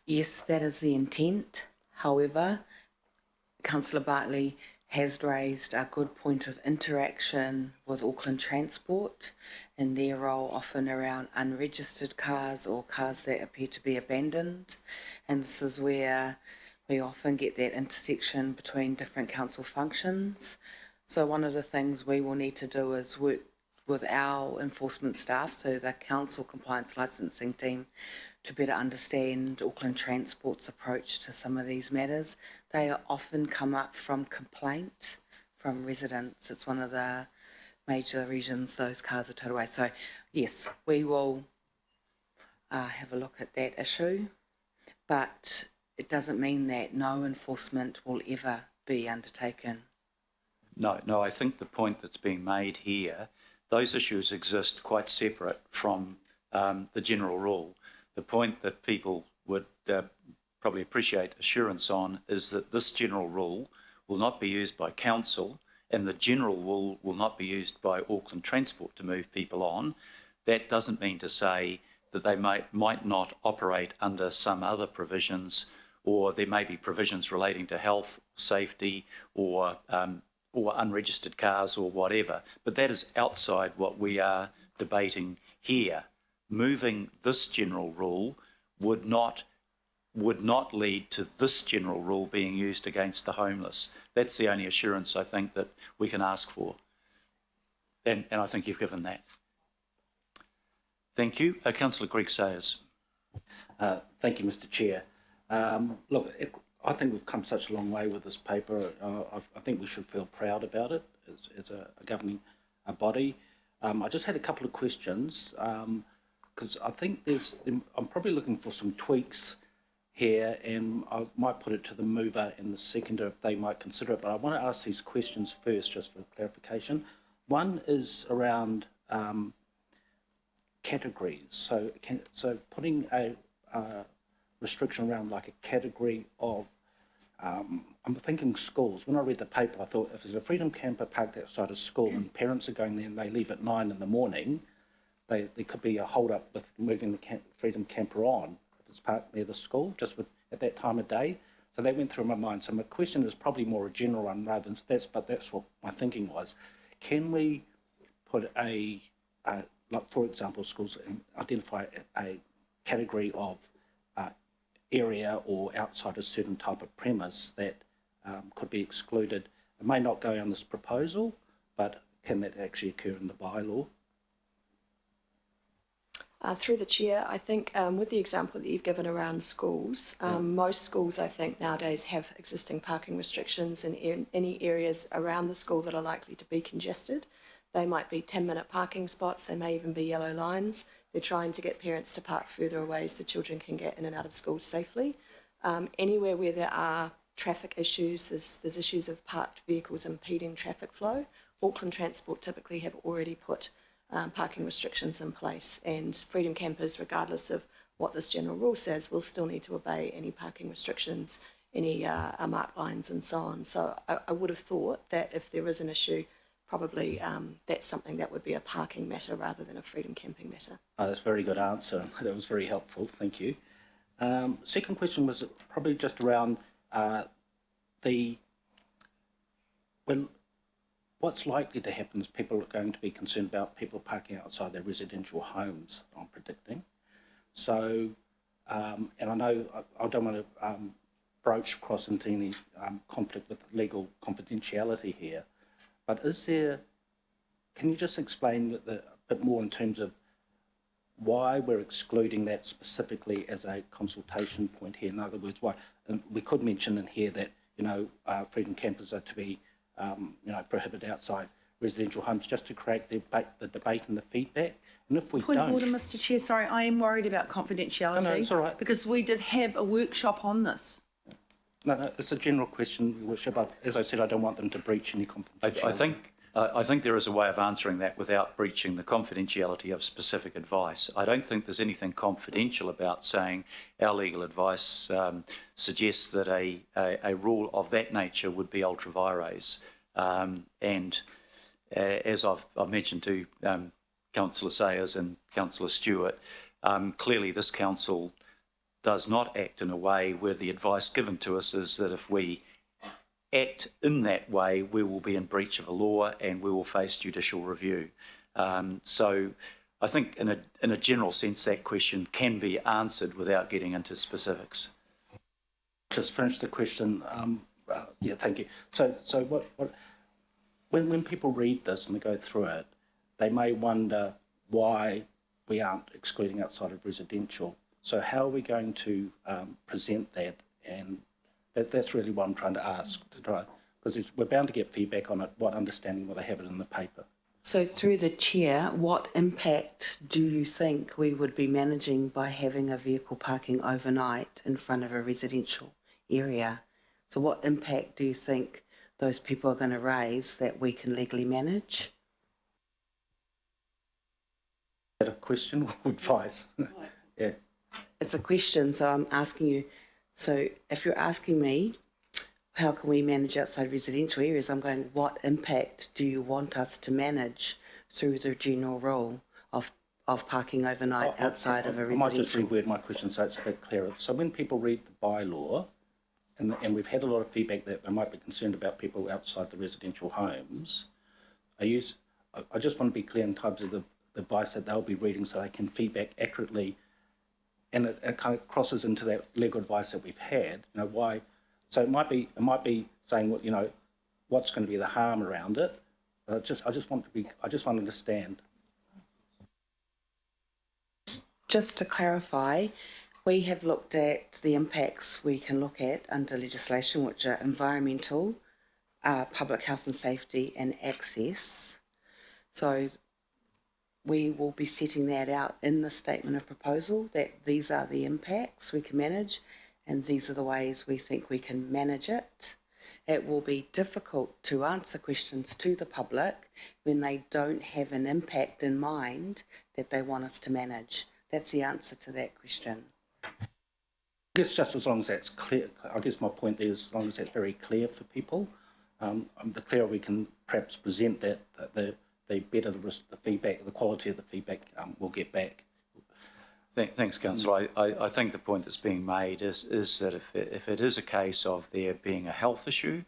Yes, that is the intent. However, Councillor Bartley has raised a good point of interaction with Auckland Transport and their role often around unregistered cars or cars that appear to be abandoned. And this is where we often get that intersection between different council functions. So one of the things we will need to do is work with our enforcement staff, so the council compliance licensing team, to better understand Auckland Transport's approach to some of these matters. They often come up from complaint from residents. It's one of the major reasons those cars are towed away. So yes, we will have a look at that issue, but it doesn't mean that no enforcement will ever be undertaken. No, I think the point that's being made here, those issues exist quite separate from the general rule. The point that people would probably appreciate assurance on is that this general rule will not be used by council, and the general rule will not be used by Auckland Transport to move people on. That doesn't mean to say that they might not operate under some other provisions, or there may be provisions relating to health, safety, or unregistered cars or whatever. But that is outside what we are debating here. Moving this general rule would not lead to this general rule being used against the homeless. That's the only assurance I think that we can ask for. And I think you've given that. Thank you. Councillor Greg Sayers. Thank you, Mr. Chair. Look, I think we've come such a long way with this paper. I think we should feel proud about it as a governing body. I just had a couple of questions because I think I'm probably looking for some tweaks here, and I might put it to the mover and the seconder if they might consider it. But I want to ask these questions first, just for clarification. One is around categories. So putting a restriction around like a category of, I'm thinking schools. When I read the paper, I thought if there's a Freedom Camper parked outside a school and parents are going there and they leave at 9 in the morning, there could be a hold up with moving the Freedom Camper on if it's parked near the school, just at that time of day. So that went through my mind. So my question is probably more a general one rather than but that's what my thinking was. Can we put like for example, schools identify a category of area or outside a certain type of premise that could be excluded? It may not go on this proposal, but can that actually occur in the bylaw? Through the chair, I think with the example that you've given around schools, most schools I think nowadays have existing parking restrictions in any areas around the school that are likely to be congested. They might be 10-minute parking spots, they may even be yellow lines. They're trying to get parents to park further away so children can get in and out of school safely. Anywhere where there are traffic issues, there's issues of parked vehicles impeding traffic flow, Auckland Transport typically have already put parking restrictions in place, and Freedom Campers, regardless of what this general rule says, will still need to obey any parking restrictions, any marked lines and so on. So I would have thought that if there is an issue, probably that's something that would be a parking matter rather than a freedom camping matter. Oh, that's a very good answer. That was very helpful. Thank you. Second question was probably just around what's likely to happen is people are going to be concerned about people parking outside their residential homes, I'm predicting. So, and I know I don't want to broach across into any conflict with legal confidentiality here, but can you just explain a bit more in terms of why we're excluding that specifically as a consultation point here? In other words, why? And we could mention in here that, freedom campers are to be, prohibited outside residential homes just to create the debate and the feedback? And if we Point of don't, order, Mr Chair, sorry, I am worried about confidentiality. No, it's all right. Because we did have a workshop on this. no, it's a general question, Your Worship. As I said, I don't want them to breach any confidentiality. I think there is a way of answering that without breaching the confidentiality of specific advice. I don't think there's anything confidential about saying our legal advice suggests that a rule of that nature would be ultra vires. And as I've mentioned to Councillor Sayers and Councillor Stewart, clearly this council does not act in a way where the advice given to us is that if we act in that way, we will be in breach of a law and we will face judicial review. So I think in a general sense, that question can be answered without getting into specifics. Just finish the question. Yeah, thank you. So when people read this and they go through it, they may wonder why we aren't excluding outside of residential. So how are we going to present that? And that's really what I'm trying to ask, because we're bound to get feedback on it. What understanding will they have it in the paper? So through the chair, what impact do you think we would be managing by having a vehicle parking overnight in front of a residential area? So what impact do you think those people are going to raise that we can legally manage? Is that a question or advice? Yeah. It's a question, so I'm asking you. So if you're asking me, how can we manage outside residential areas? I'm going, what impact do you want us to manage through the general rule of parking overnight outside of a residential? I might just reword my question so it's a bit clearer. So when people read the bylaw, and we've had a lot of feedback that they might be concerned about people outside the residential homes, I just want to be clear in terms of the advice that they'll be reading so they can feedback accurately, and it kind of crosses into that legal advice that we've had. You know why? So it might be saying, well, you know, what's going to be the harm around it. But I just want to understand. Just to clarify, we have looked at the impacts we can look at under legislation, which are environmental, public health and safety, and access. So we will be setting that out in the statement of proposal, that these are the impacts we can manage and these are the ways we think we can manage it. It will be difficult to answer questions to the public when they don't have an impact in mind that they want us to manage. That's the answer to that question. I guess just as long as that's clear, I guess my point there is as long as that's very clear for people, the clearer we can perhaps present that, the better the feedback, the quality of the feedback we'll get back. Thanks, Councillor. I think the point that's being made is that if it is a case of there being a health issue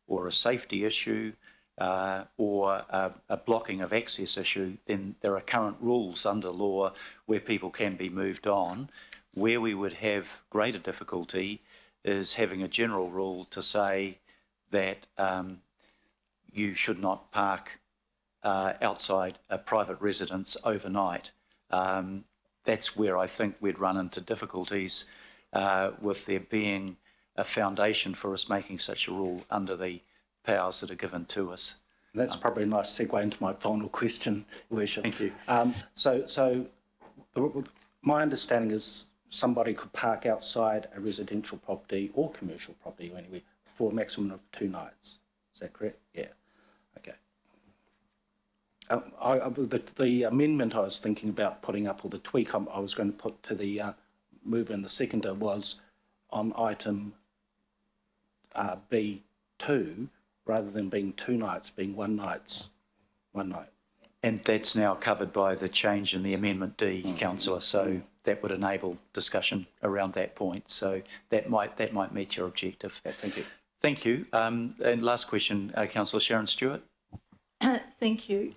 or a safety issue or a blocking of access issue, then there are current rules under law where people can be moved on. Where we would have greater difficulty is having a general rule to say that you should not park outside a private residence overnight. That's where I think we'd run into difficulties with there being a foundation for us making such a rule under the powers that are given to us. That's probably a nice segue into my final question, Your Worship. Thank you. So my understanding is somebody could park outside a residential property or commercial property or anywhere for a maximum of 2 nights. Is that correct? Yeah. Okay. The amendment I was thinking about putting up, or the tweak I was going to put to the mover and the seconder, was on item B2, rather than being 2 nights, being 1 night. And that's now covered by the change in the Amendment D, Councillor, so that would enable discussion around that point. So that might meet your objective. Yeah, thank you. Thank you. And last question, Councillor Sharon Stewart. Thank you.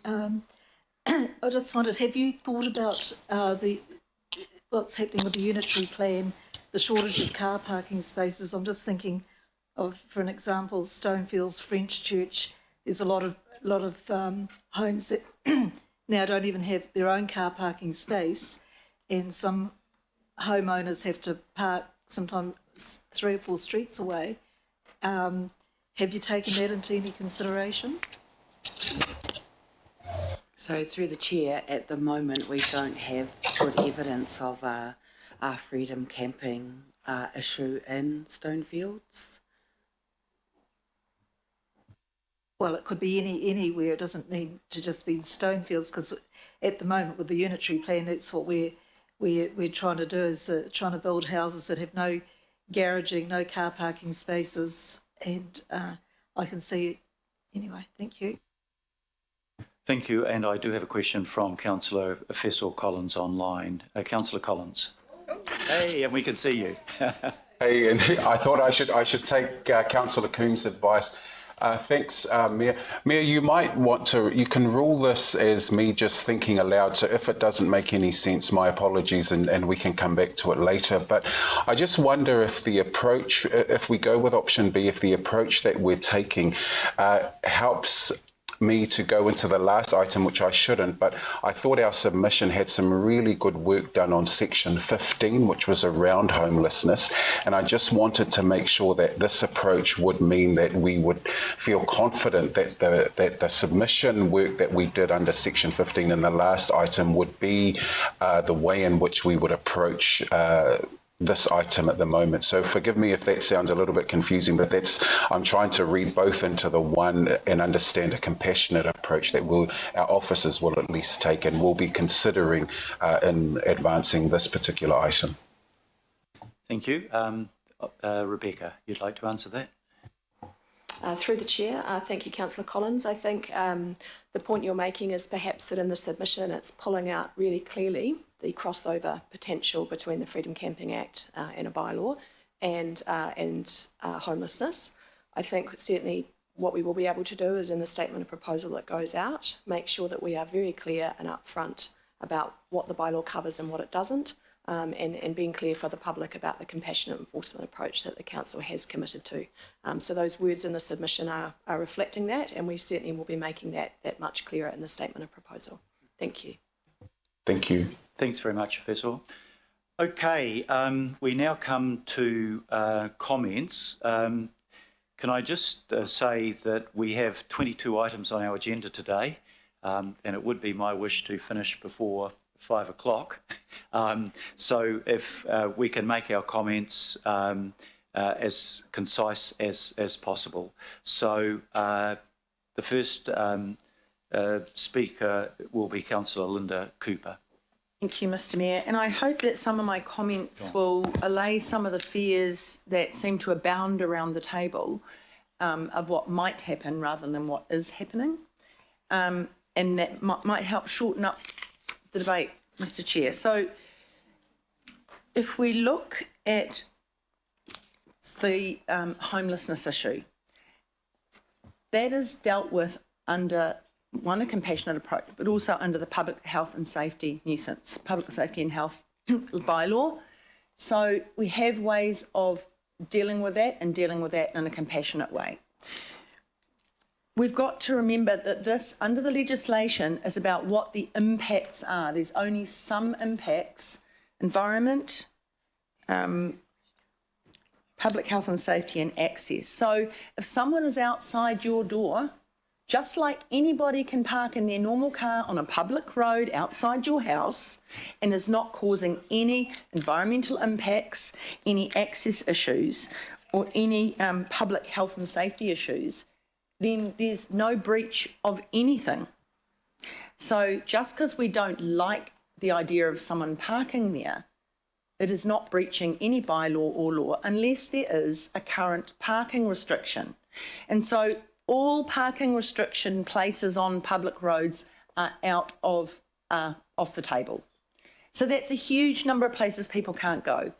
I just wondered, have you thought about what's happening with the unitary plan, the shortage of car parking spaces? I'm just thinking of, for an example, Stonefields French Church. There's a lot of homes that now don't even have their own car parking space, and some homeowners have to park sometimes 3 or 4 streets away. Have you taken that into any consideration? So through the chair, at the moment, we don't have good evidence of a freedom camping issue in Stonefields. Well, it could be anywhere. It doesn't need to just be Stonefields, because at the moment with the unitary plan, that's what we're trying to do, is trying to build houses that have no garaging, no car parking spaces, and I can see it anyway. Thank you. Thank you, and I do have a question from Councillor Fessor Collins online. Councillor Collins. Hey, and we can see you. Hey, and I thought I should take Councillor Coombs' advice. Thanks, Mayor. Mayor, you can rule this as me just thinking aloud. So if it doesn't make any sense, my apologies, and we can come back to it later. But I just wonder if the approach, if we go with option B, if the approach that we're taking helps me to go into the last item, which I shouldn't, but I thought our submission had some really good work done on section 15, which was around homelessness. And I just wanted to make sure that this approach would mean that we would feel confident that the submission work that we did under section 15 in the last item would be the way in which we would approach this item at the moment. So forgive me if that sounds a little bit confusing, but I'm trying to read both into the one and understand a compassionate approach that our officers will at least take and will be considering in advancing this particular item. Thank you. Rebecca, you'd like to answer that? Through the chair, thank you, Councillor Collins. I think the point you're making is perhaps that in the submission it's pulling out really clearly the crossover potential between the Freedom Camping Act and a bylaw and homelessness. I think certainly what we will be able to do is in the statement of proposal that goes out, make sure that we are very clear and upfront about what the bylaw covers and what it doesn't, and being clear for the public about the compassionate enforcement approach that the Council has committed to. So those words in the submission are reflecting that, and we certainly will be making that much clearer in the statement of proposal. Thank you. Thank you. Thanks very much, Fessor. Okay, we now come to comments. Can I just say that we have 22 items on our agenda today, and it would be my wish to finish before 5 o'clock. So if we can make our comments as concise as possible. So the first speaker will be Councillor Linda Cooper. Thank you, Mr. Mayor. And I hope that some of my comments will allay some of the fears that seem to abound around the table of what might happen rather than what is happening. And that might help shorten up the debate, Mr. Chair. So if we look at the homelessness issue, that is dealt with under a compassionate approach, but also under the public health and safety public safety and health bylaw. So we have ways of dealing with that and dealing with that in a compassionate way. We've got to remember that this, under the legislation, is about what the impacts are. There's only some impacts: environment, public health and safety, and access. So if someone is outside your door, just like anybody can park in their normal car on a public road outside your house and is not causing any environmental impacts, any access issues, or any public health and safety issues, then there's no breach of anything. So just because we don't like the idea of someone parking there, it is not breaching any bylaw or law unless there is a current parking restriction. And so all parking restriction places on public roads are out of off the table. So that's a huge number of places people can't go.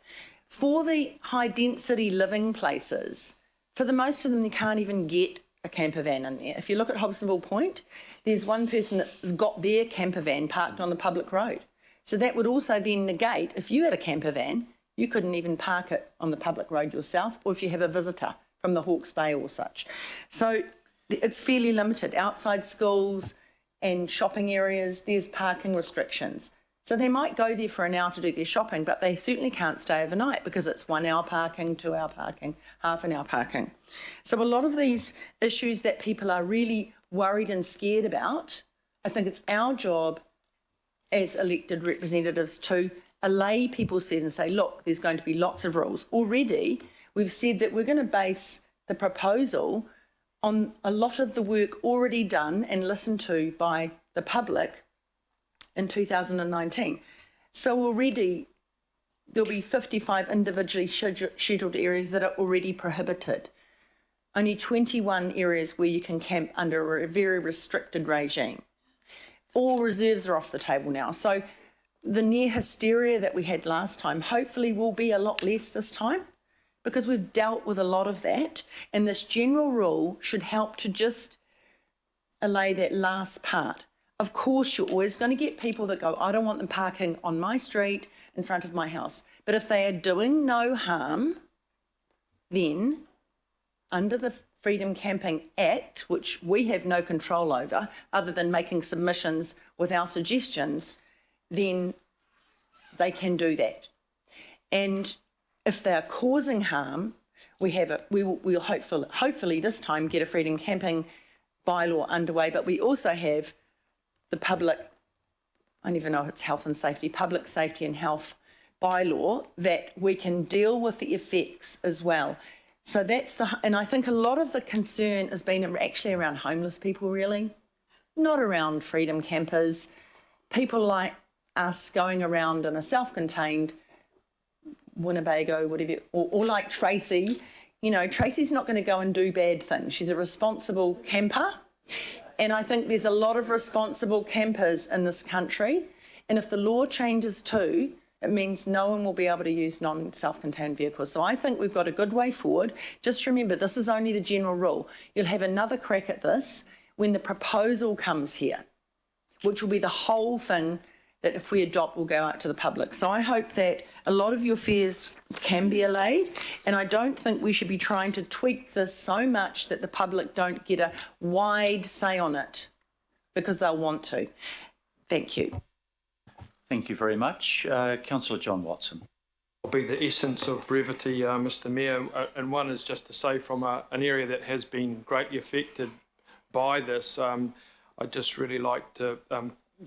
For the high density living places, for the most of them, you can't even get a camper van in there. If you look at Hobsonville Point, there's one person that's got their camper van parked on the public road. So that would also then negate, if you had a camper van, you couldn't even park it on the public road yourself, or if you have a visitor from the Hawke's Bay or such. So it's fairly limited. Outside schools and shopping areas, there's parking restrictions. So they might go there for an hour to do their shopping, but they certainly can't stay overnight because it's 1 hour parking, 2 hour parking, half an hour parking. So a lot of these issues that people are really worried and scared about I think it's our job as elected representatives to allay people's fears and say, look, there's going to be lots of rules. Already, we've said that we're going to base the proposal on a lot of the work already done and listened to by the public in 2019. So already there'll be 55 individually scheduled areas that are already prohibited. Only 21 areas where you can camp under a very restricted regime. All reserves are off the table now. So the near hysteria that we had last time hopefully will be a lot less this time, because we've dealt with a lot of that, and this general rule should help to just allay that last part. Of course, you're always going to get people that go, I don't want them parking on my street in front of my house. But if they are doing no harm, then under the Freedom Camping Act, which we have no control over other than making submissions with our suggestions, then they can do that. And if they're causing harm, we'll hopefully this time get a Freedom Camping bylaw underway, but we also have the public, I don't even know if it's health and safety, public safety and health bylaw that we can deal with the effects as well. So and I think a lot of the concern has been actually around homeless people, really, not around freedom campers, people like us going around in a self-contained Winnebago, whatever, or like Tracy. You know, Tracy's not going to go and do bad things. She's a responsible camper. And I think there's a lot of responsible campers in this country. And if the law changes too, it means no one will be able to use non-self-contained vehicles. So I think we've got a good way forward. Just remember, this is only the general rule. You'll have another crack at this when the proposal comes here, which will be the whole thing that if we adopt will go out to the public. So I hope that a lot of your fears can be allayed, and I don't think we should be trying to tweak this so much that the public don't get a wide say on it, because they'll want to. Thank you. Thank you very much. Councillor John Watson. Will be the essence of brevity, Mr Mayor, and one is just to say from an area that has been greatly affected by this, I'd just really like to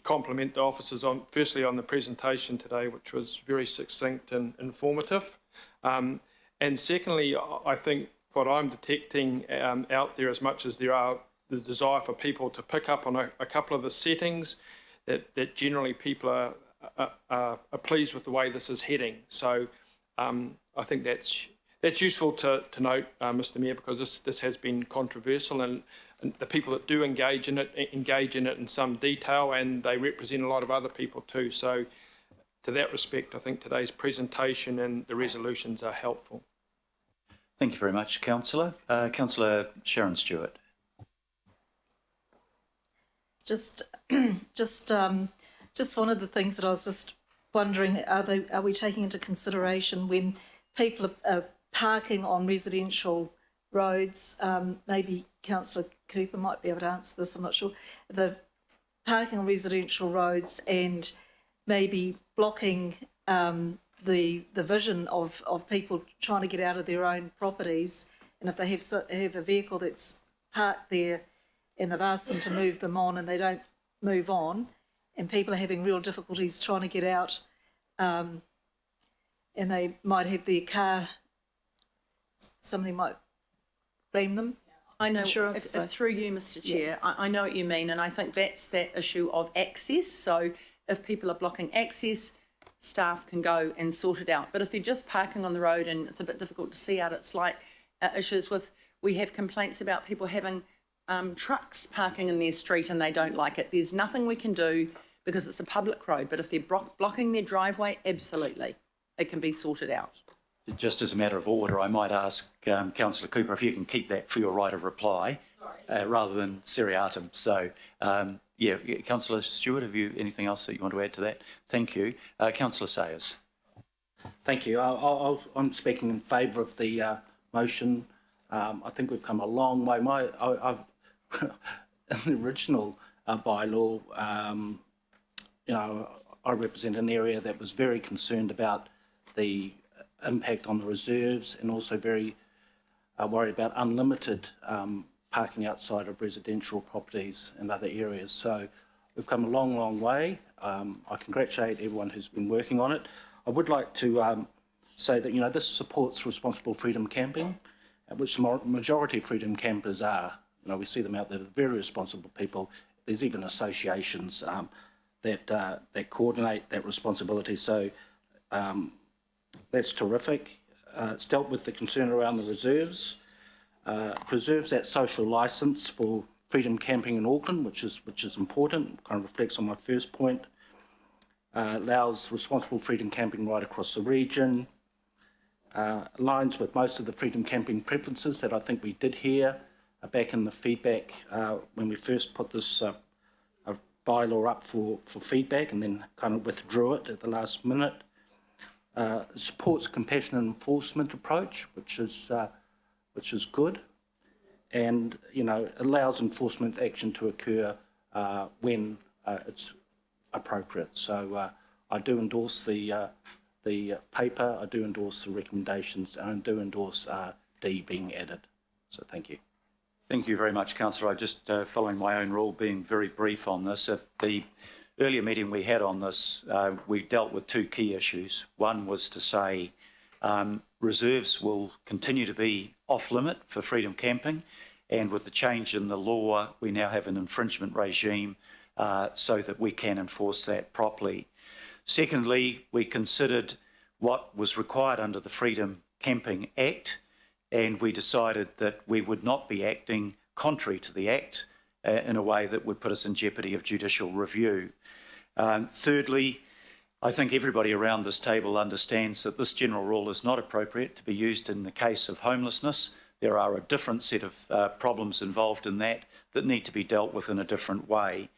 compliment the officers firstly on the presentation today, which was very succinct and informative. And secondly, I think what I'm detecting out there, as much as there are the desire for people to pick up on a couple of the settings, that generally people are pleased with the way this is heading. So I think that's useful to note, Mr Mayor, because this has been controversial, and the people that do engage in it in some detail, and they represent a lot of other people too. So to that respect, I think today's presentation and the resolutions are helpful. Thank you very much, Councillor. Councillor Sharon Stewart. Just one of the things that I was just wondering, are we taking into consideration when people are parking on residential roads? Maybe Councillor Cooper might be able to answer this, I'm not sure. The parking on residential roads and maybe blocking the vision of people trying to get out of their own properties, and if they have a vehicle that's parked there and they've asked them to move them on and they don't move on, and people are having real difficulties trying to get out, and they might have their car, somebody might blame them. I know, Insurance, if so- through you, Mr Chair, I know what you mean, and I think that's that issue of access. So if people are blocking access, staff can go and sort it out. But if they're just parking on the road and it's a bit difficult to see out, it's like issues we have complaints about people having trucks parking in their street and they don't like it. There's nothing we can do because it's a public road, but if they're blocking their driveway, absolutely, it can be sorted out. Just as a matter of order, I might ask Councillor Cooper if you can keep that for your right of reply rather than seriatim. So, yeah, Councillor Stewart, have you anything else that you want to add to that? Thank you. Councillor Sayers. Thank you. I'm speaking in favour of the motion. I think we've come a long way. In the original bylaw, you know, I represent an area that was very concerned about the impact on the reserves, and also very worried about unlimited parking outside of residential properties and other areas. So We've come a long, long way. I congratulate everyone who's been working on it. I would like to say that, this supports responsible freedom camping, which the majority of freedom campers are. We see them out there, very responsible people. There's even associations that coordinate that responsibility. So that's terrific. It's dealt with the concern around the reserves, preserves that social licence for freedom camping in Auckland, which is important, kind of reflects on my first point. Allows responsible freedom camping right across the region, aligns with most of the freedom camping preferences that I think we did hear back in the feedback when we first put this bylaw up for feedback and then kind of withdrew it at the last minute. Supports compassionate enforcement approach, which is good, and allows enforcement action to occur when it's appropriate. So I do endorse the paper, I do endorse the recommendations, and I do endorse D being added. So thank you. Thank you very much, Councillor. I just, following my own rule, being very brief on this. At the earlier meeting we had on this, we dealt with two key issues. One was to say reserves will continue to be off limit for freedom camping, and with the change in the law, we now have an infringement regime so that we can enforce that properly. Secondly, we considered what was required under the Freedom Camping Act, and we decided that we would not be acting contrary to the Act in a way that would put us in jeopardy of judicial review. Thirdly, I think everybody around this table understands that this general rule is not appropriate to be used in the case of homelessness. There are a different set of problems involved in that need to be dealt with in a different way.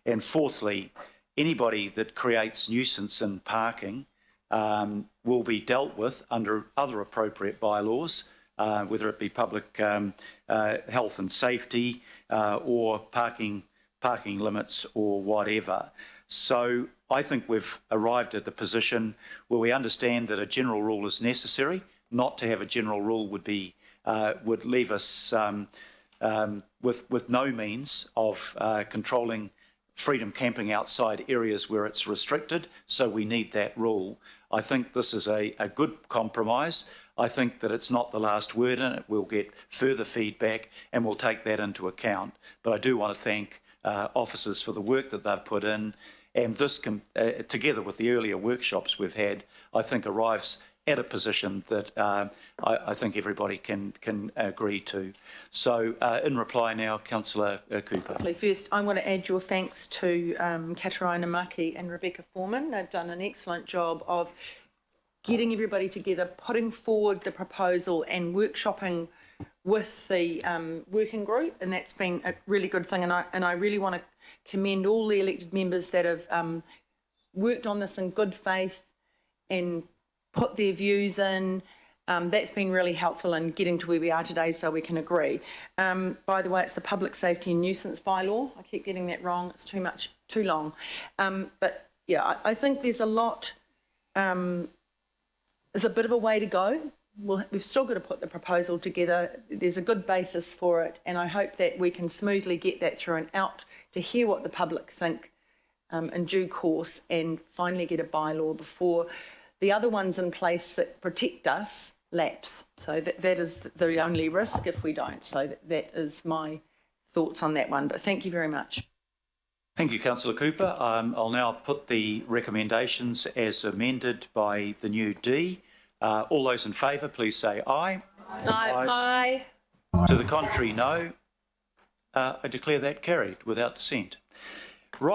And fourthly, anybody that creates nuisance in parking will be dealt with under other appropriate bylaws, whether it be public health and safety or parking limits or whatever. So I think we've arrived at the position where we understand that a general rule is necessary. Not to have a general rule would leave us with no means of controlling freedom camping outside areas where it's restricted, so we need that rule. I think this is a good compromise. I think that it's not the last word in it. We'll get further feedback and we'll take that into account. But I do want to thank officers for the work that they've put in, and this, together with the earlier workshops we've had, I think arrives at a position that I think everybody can agree to. So in reply now, Councillor Cooper. First, I want to add your thanks to Katarina Maki and Rebecca Foreman. They've done an excellent job of getting everybody together, putting forward the proposal and workshopping with the working group, and that's been a really good thing. And I really want to commend all the elected members that have worked on this in good faith and put their views in. That's been really helpful in getting to where we are today so we can agree. By the way, it's the Public Safety and Nuisance Bylaw. I keep getting that wrong. It's too long. But yeah, I think there's a lot, there's a bit of a way to go. We've still got to put the proposal together. There's a good basis for it, and I hope that we can smoothly get that through and out to hear what the public think in due course, and finally get a bylaw before the other ones in place that protect us lapse. So that is the only risk if we don't. So that is my thoughts on that one. But thank you very much. Thank you, Councillor Cooper. I'll now put the recommendations as amended by the new D. All those in favour, please say aye. Aye. To the contrary, no. I declare that carried without dissent. Right.